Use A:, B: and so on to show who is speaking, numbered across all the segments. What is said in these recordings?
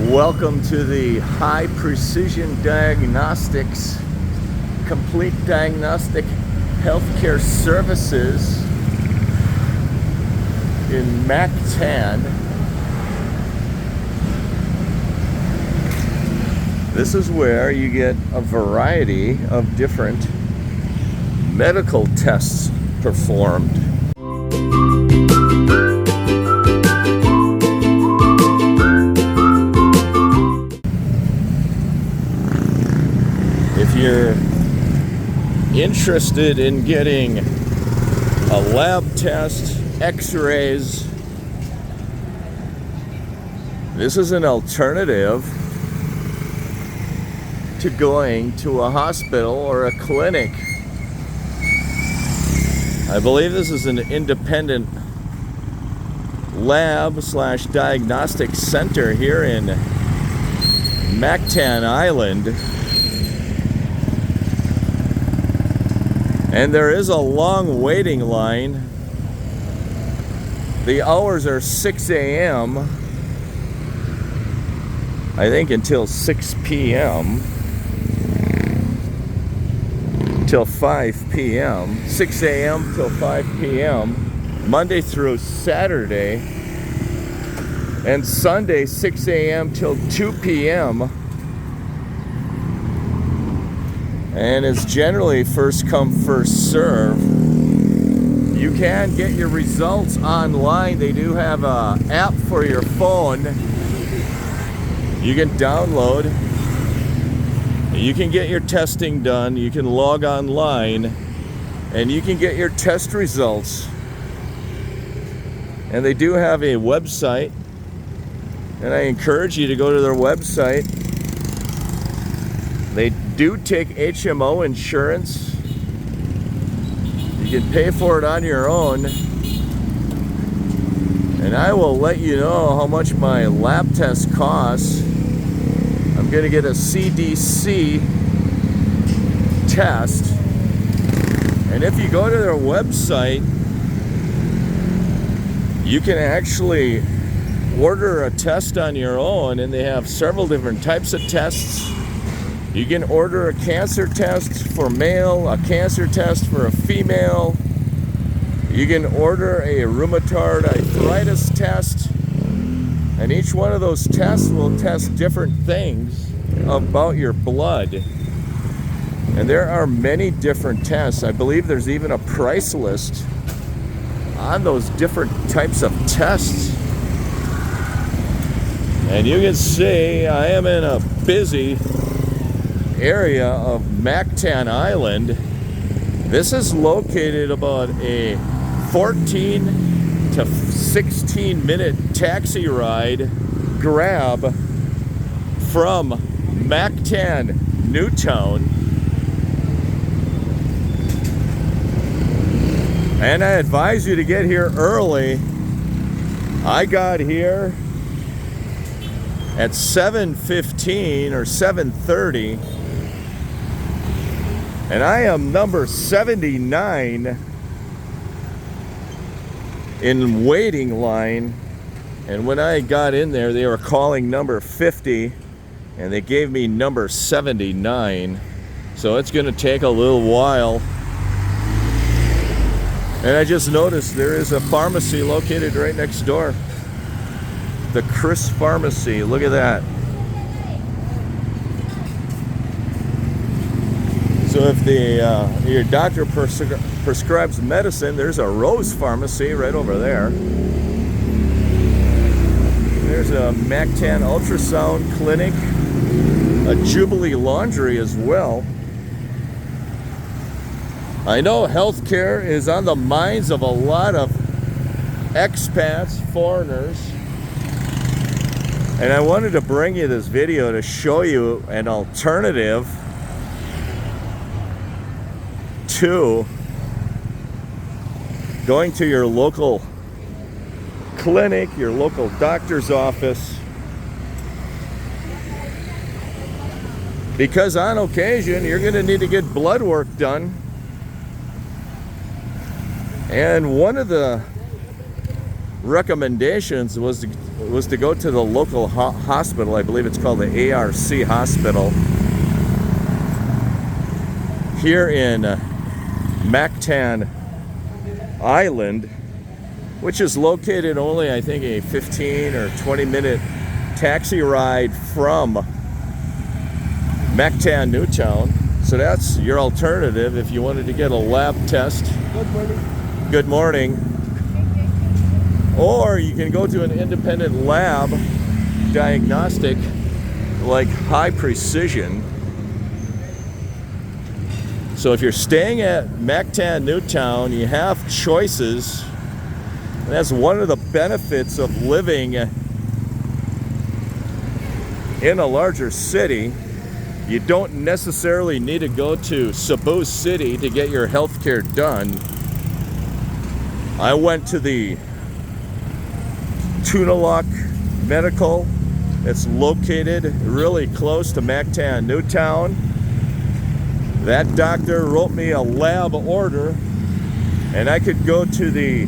A: Welcome to the High Precision Diagnostics, complete diagnostic healthcare services in Mactan. This is where you get a variety of different medical tests performed. If you're interested in getting a lab test, x-rays, this is an alternative to going to a hospital or a clinic. I believe this is an independent lab/diagnostic center here in Mactan Island. And there is a long waiting line. The hours are 6 a.m. I think until 6 p.m. till 5 p.m. 6 a.m. till 5 p.m. Monday through Saturday, and Sunday 6 a.m. till 2 p.m. and it's generally first come, first serve. You can get your results online. They do have an app for your phone you can download. You can get your testing done. You can log online and you can get your test results. And they do have a website, and I encourage you to go to their website. They do take HMO insurance. You can pay for it on your own. And I will let you know how much my lab test costs. I'm going to get a CDC test. And if you go to their website, you can actually order a test on your own, and they have several different types of tests. You can order a cancer test for male, a cancer test for a female. You can order a rheumatoid arthritis test. And each one of those tests will test different things about your blood. And there are many different tests. I believe there's even a price list on those different types of tests. And you can see I am in a busy area of Mactan Island. This is located about a 14 to 16 minute taxi ride grab from Mactan Newtown. And I advise you to get here early. I got here at 7:15 or 7:30. And I am number 79 in waiting line. And when I got in there, they were calling number 50, and they gave me number 79. So it's going to take a little while. And I just noticed there is a pharmacy located right next door. The Chris Pharmacy. Look at that. So if your doctor prescribes medicine, there's a Rose Pharmacy right over there. There's a Mactan Ultrasound Clinic, a Jubilee Laundry as well. I know healthcare is on the minds of a lot of expats, foreigners. And I wanted to bring you this video to show you an alternative to going to your local clinic, your local doctor's office, because on occasion you're going to need to get blood work done. And one of the recommendations was was to go to the local hospital. I believe it's called the ARC hospital here in Mactan Island, which is located only, I think, a 15 or 20 minute taxi ride from Mactan Newtown. So that's your alternative if you wanted to get a lab test.
B: Good morning.
A: Good morning. Or you can go to an independent lab diagnostic like High Precision. So if you're staying at Mactan Newtown, you have choices. And that's one of the benefits of living in a larger city. You don't necessarily need to go to Cebu City to get your health care done. I went to the Tunalak Medical. It's located really close to Mactan Newtown. That doctor wrote me a lab order, and I could go to the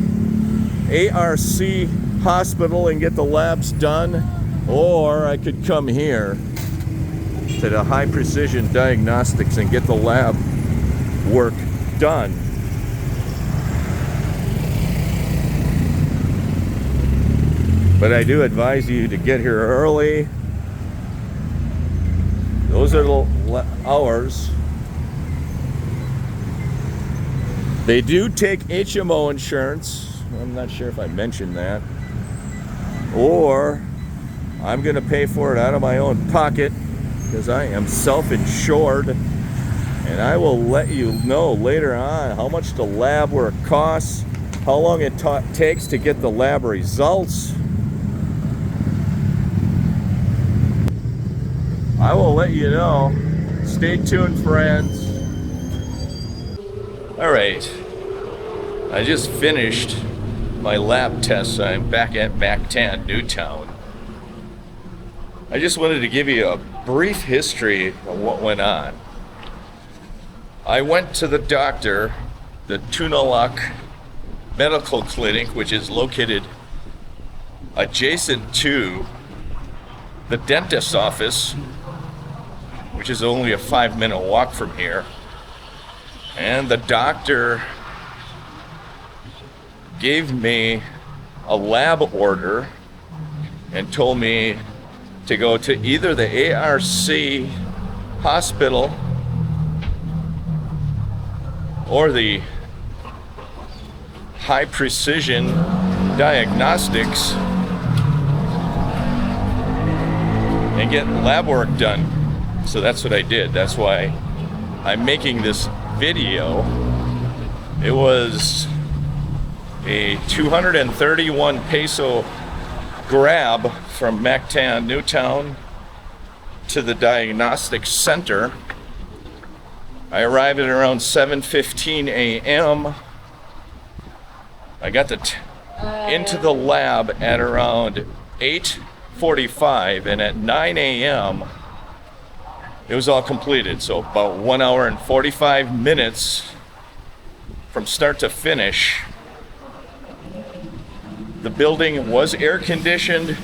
A: ARC hospital and get the labs done, or I could come here to the High Precision Diagnostics and get the lab work done. But I do advise you to get here early. Those are the hours. They do take HMO insurance. I'm not sure if I mentioned that. Or I'm going to pay for it out of my own pocket because I am self-insured. And I will let you know later on how much the lab work costs, how long it takes to get the lab results. I will let you know. Stay tuned, friends. All right, I just finished my lab test. I'm back at Mactan Newtown. I just wanted to give you a brief history of what went on. I went to the doctor, the Tunalak Medical Clinic, which is located adjacent to the dentist's office, which is only a 5-minute walk from here. And the doctor gave me a lab order and told me to go to either the ARC hospital or the High Precision Diagnostics and get lab work done. So that's what I did. That's why I'm making this video. It was a 231 peso grab from Mactan Newtown to the diagnostic center. I arrived at around 7:15 a.m. I got into the lab at around 8:45, and at 9 a.m. it was all completed. So about 1 hour and 45 minutes from start to finish. The building was air conditioned.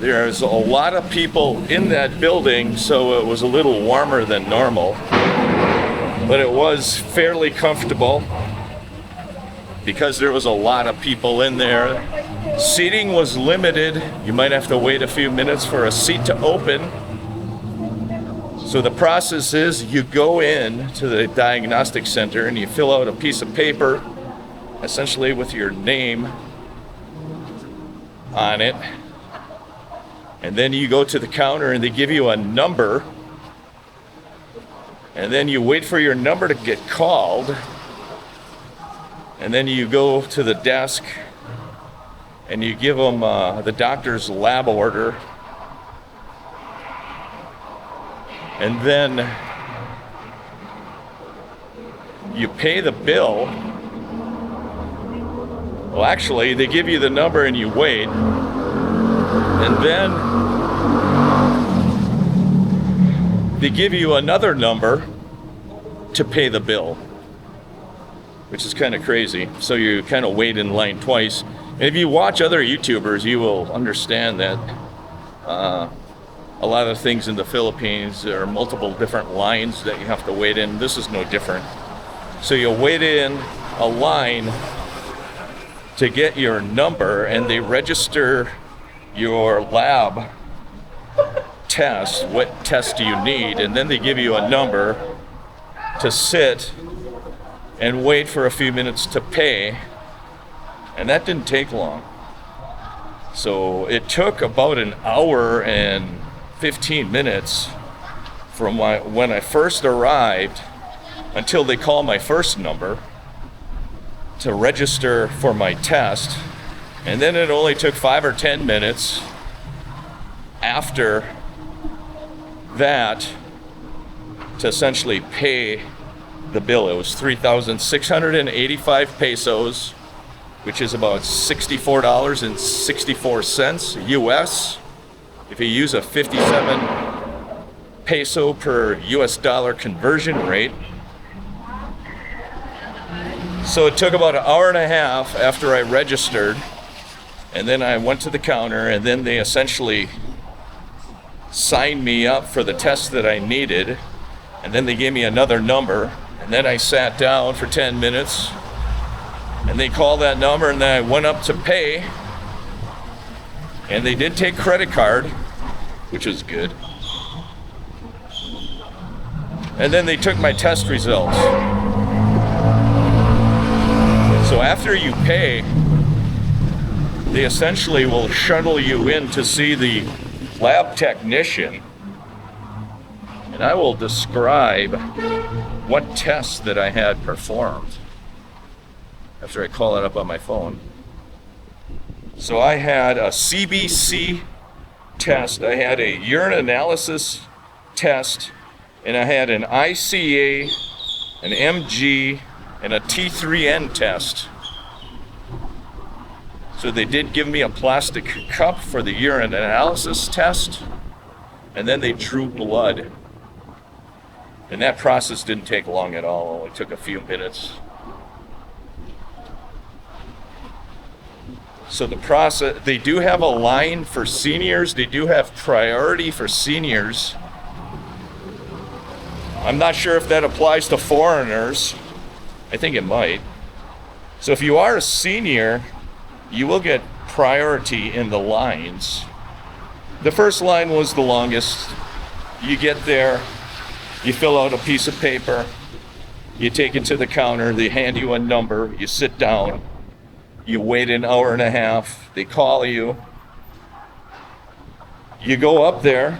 A: There's a lot of people in that building, so it was a little warmer than normal. But it was fairly comfortable because there was a lot of people in there. Seating was limited. You might have to wait a few minutes for a seat to open. So the process is you go in to the diagnostic center and you fill out a piece of paper, essentially with your name on it. And then you go to the counter and they give you a number. And then you wait for your number to get called. And then you go to the desk and you give them the doctor's lab order. And then you pay the bill. Well, actually, they give you the number and you wait. And then they give you another number to pay the bill, which is kind of crazy. So you kind of wait in line twice. If you watch other YouTubers, you will understand that a lot of things in the Philippines, there are multiple different lines that you have to wait in. This is no different. So you wait in a line to get your number, and they register your lab test, what test do you need, and then they give you a number to sit and wait for a few minutes to pay, and that didn't take long. So it took about an hour and 15 minutes from when I first arrived until they called my first number to register for my test, and then it only took 5 or 10 minutes after that to essentially pay the bill. It was 3,685 pesos, which is about $64.64 US. If you use a 57 peso per US dollar conversion rate. So it took about an hour and a half after I registered, and then I went to the counter, and then they essentially signed me up for the test that I needed, and then they gave me another number, and then I sat down for 10 minutes, and they called that number, and then I went up to pay, and they did take credit card, which was good. And then they took my test results. So after you pay, they essentially will shuttle you in to see the lab technician. And I will describe what tests that I had performed after I call it up on my phone. So I had a CBC test, I had a urine analysis test, and I had an ICA, an MG, and a T3N test. So they did give me a plastic cup for the urine analysis test, and then they drew blood. And that process didn't take long at all, only took a few minutes. So the process, they do have a line for seniors, they do have priority for seniors. I'm not sure if that applies to foreigners. I think it might. So if you are a senior, you will get priority in the lines. The first line was the longest. You get there, you fill out a piece of paper, you take it to the counter, they hand you a number, you sit down, you wait an hour and a half, they call you, you go up there,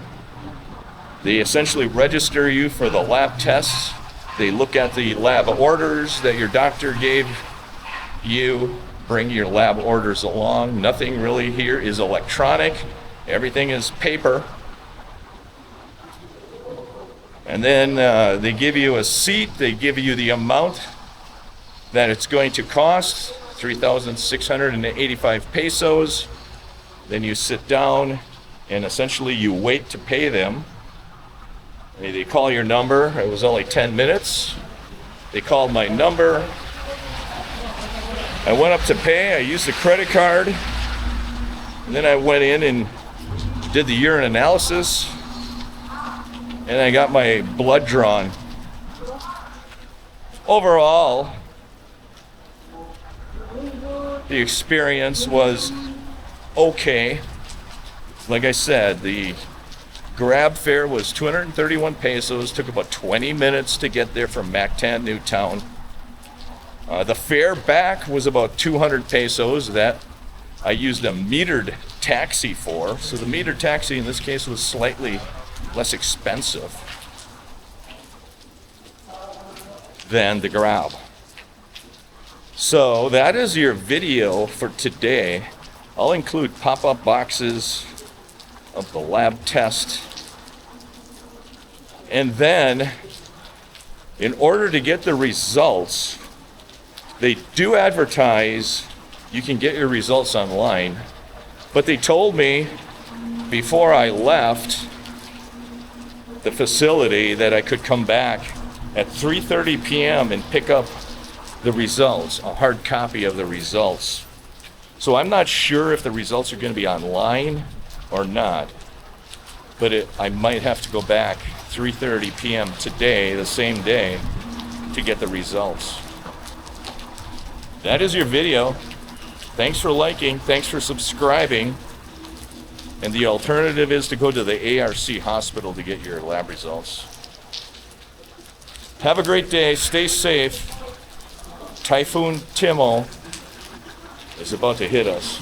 A: they essentially register you for the lab tests. They look at the lab orders that your doctor gave you, bring your lab orders along. Nothing really here is electronic. Everything is paper. And then they give you a seat. They give you the amount that it's going to cost, 3,685 pesos. Then you sit down and essentially you wait to pay them. They call your number. It was only 10 minutes. They called my number. I went up to pay. I used the credit card. And then I went in and did the urine analysis. And I got my blood drawn. Overall, the experience was okay. Like I said, the grab fare was 231 pesos, took about 20 minutes to get there from Mactan Newtown. The fare back was about 200 pesos that I used a metered taxi for. So the metered taxi in this case was slightly less expensive than the grab. So that is your video for today. I'll include pop-up boxes of the lab test. And then, in order to get the results, they do advertise you can get your results online. But they told me before I left the facility that I could come back at 3:30 p.m. and pick up the results, a hard copy of the results. So I'm not sure if the results are going to be online or not, but I might have to go back 3:30 p.m. today, the same day, to get the results. That is your video. Thanks for liking, thanks for subscribing. And the alternative is to go to the ARC hospital to get your lab results. Have a great day, stay safe. Typhoon Timo is about to hit us.